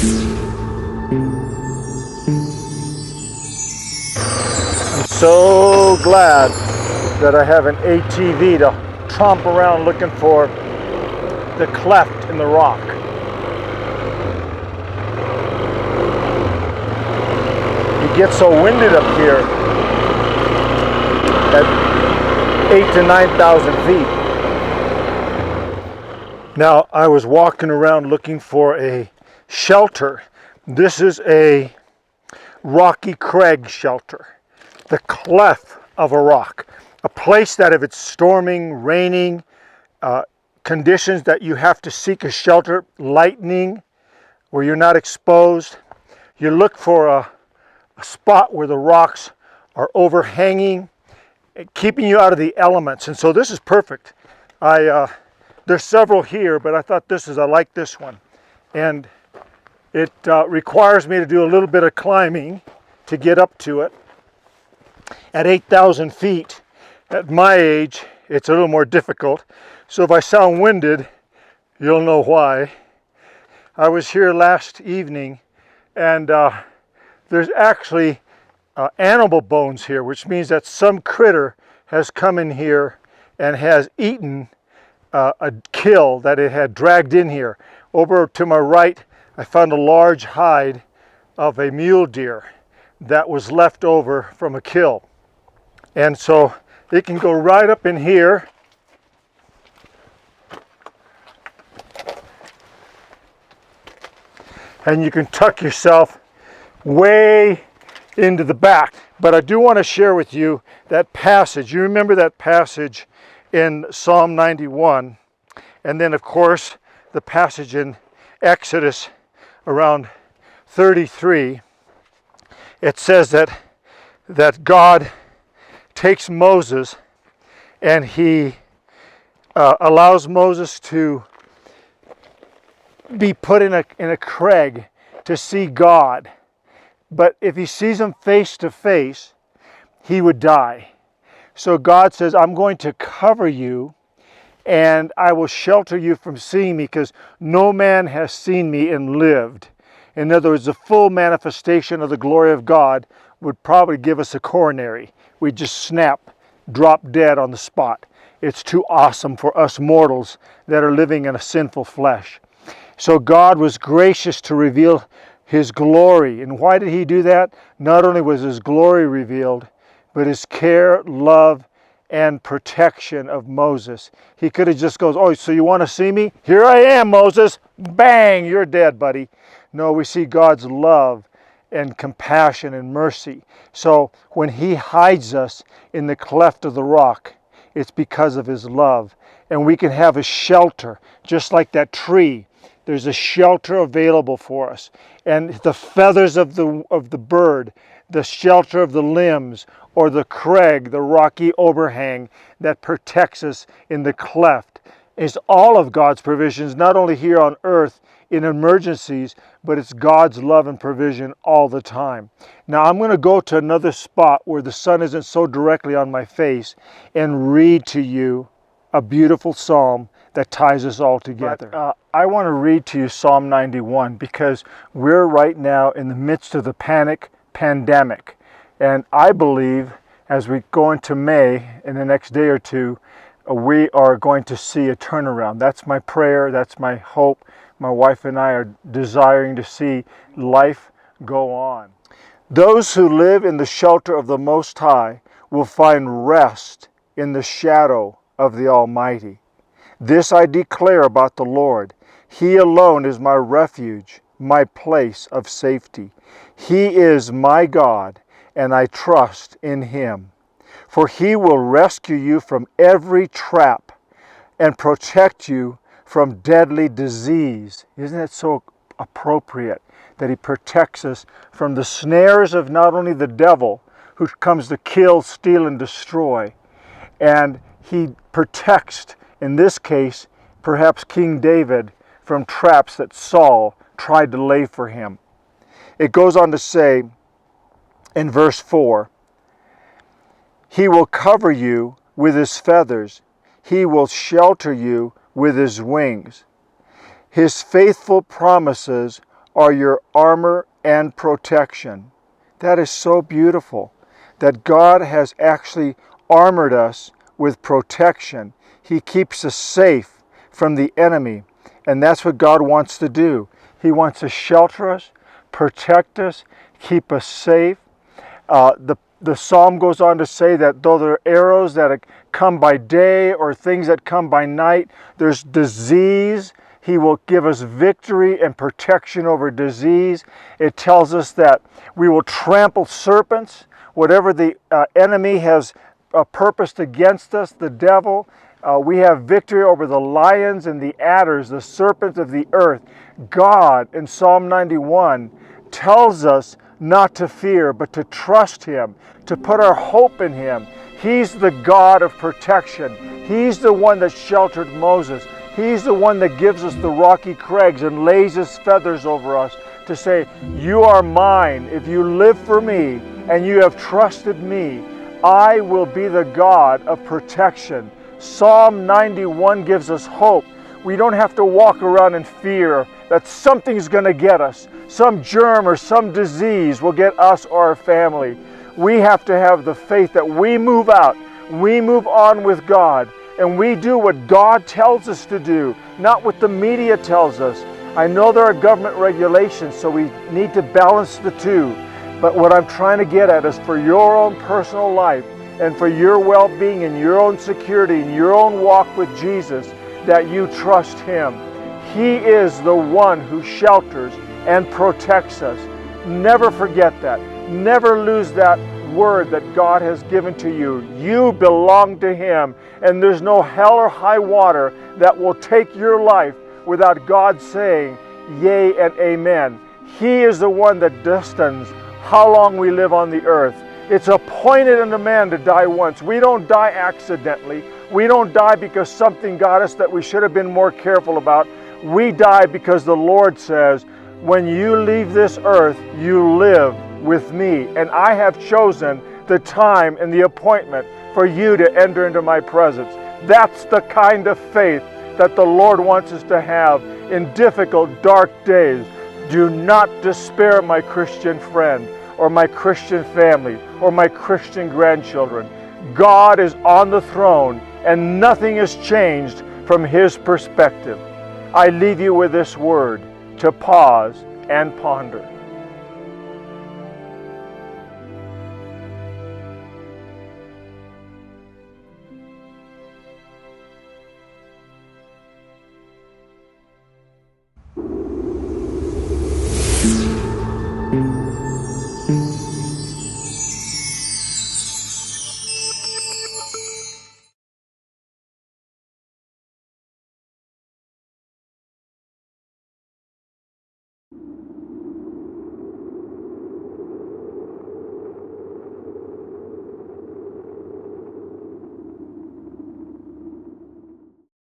I'm so glad that I have an ATV to tromp around looking for the cleft in the rock. It gets so winded up here at 8,000 to 9,000 feet. Now, I was walking around looking for a shelter. This is a rocky crag shelter, the cleft of a rock, a place that if it's storming, raining, conditions that you have to seek a shelter, lightning, where you're not exposed, you look for a spot where the rocks are overhanging, keeping you out of the elements. And so this is perfect. There's several here, but I thought I like this one. And it requires me to do a little bit of climbing to get up to it. At 8,000 feet, at my age, it's a little more difficult. So if I sound winded, you'll know why. I was here last evening, and there's actually animal bones here, which means that some critter has come in here and has eaten a kill that it had dragged in here. Over to my right, I found a large hide of a mule deer that was left over from a kill. And so it can go right up in here. And you can tuck yourself way into the back. But I do want to share with you that passage. You remember that passage in Psalm 91, and then of course the passage in Exodus around 33. It says that God takes Moses and he allows Moses to be put in a crag to see God. But if he sees him face to face, he would die. So God says, I'm going to cover you and I will shelter you from seeing me, because no man has seen me and lived. In other words, the full manifestation of the glory of God would probably give us a coronary. We'd just snap, drop dead on the spot. It's too awesome for us mortals that are living in a sinful flesh. So God was gracious to reveal his glory. And why did he do that? Not only was his glory revealed, but his care, love, and protection of Moses. He could have just goes, oh, so you want to see me? Here I am, Moses. Bang, you're dead, buddy. No, we see God's love and compassion and mercy. So when he hides us in the cleft of the rock, it's because of his love. And we can have a shelter, just like that tree. There's a shelter available for us. And the feathers of the bird, the shelter of the limbs, or the crag, the rocky overhang that protects us in the cleft, is all of God's provisions, not only here on earth in emergencies, but it's God's love and provision all the time. Now I'm going to go to another spot where the sun isn't so directly on my face and read to you a beautiful psalm that ties us all together. But, I want to read to you Psalm 91 because we're right now in the midst of the pandemic. And I believe as we go into May, in the next day or two, we are going to see a turnaround. That's my prayer, that's my hope. My wife and I are desiring to see life go on. Those who live in the shelter of the Most High will find rest in the shadow of the Almighty. This I declare about the Lord. He alone is my refuge, my place of safety. He is my God, and I trust in him. For he will rescue you from every trap and protect you from deadly disease. Isn't it so appropriate that he protects us from the snares of not only the devil, who comes to kill, steal, and destroy, and he protects, in this case, perhaps King David, from traps that Saul tried to lay for him. It goes on to say in verse 4, he will cover you with his feathers. He will shelter you with his wings. His faithful promises are your armor and protection. That is so beautiful, that God has actually armored us with protection. He keeps us safe from the enemy, and that's what God wants to do. He wants to shelter us, protect us, keep us safe. The psalm goes on to say that though there are arrows that come by day or things that come by night, there's disease. He will give us victory and protection over disease. It tells us that we will trample serpents. Whatever the enemy has purposed against us, the devil, we have victory over the lions and the adders, the serpents of the earth. God, in Psalm 91, tells us not to fear, but to trust Him, to put our hope in Him. He's the God of protection. He's the one that sheltered Moses. He's the one that gives us the rocky crags and lays His feathers over us to say, you are mine. If you live for me and you have trusted me, I will be the God of protection. Psalm 91 gives us hope. We don't have to walk around in fear that something's going to get us. Some germ or some disease will get us or our family. We have to have the faith that we move out, we move on with God, and we do what God tells us to do, not what the media tells us. I know there are government regulations, so we need to balance the two. But what I'm trying to get at is for your own personal life and for your well-being and your own security and your own walk with Jesus, that you trust Him. He is the one who shelters and protects us. Never forget that. Never lose that word that God has given to you. You belong to Him, and there's no hell or high water that will take your life without God saying yea and amen. He is the one that destines how long we live on the earth. It's appointed unto man to die once. We don't die accidentally. We don't die because something got us that we should have been more careful about. We die because the Lord says, when you leave this earth, you live with me. And I have chosen the time and the appointment for you to enter into my presence. That's the kind of faith that the Lord wants us to have in difficult, dark days. Do not despair, my Christian friend, or my Christian family, or my Christian grandchildren. God is on the throne, and nothing has changed from His perspective. I leave you with this word to pause and ponder.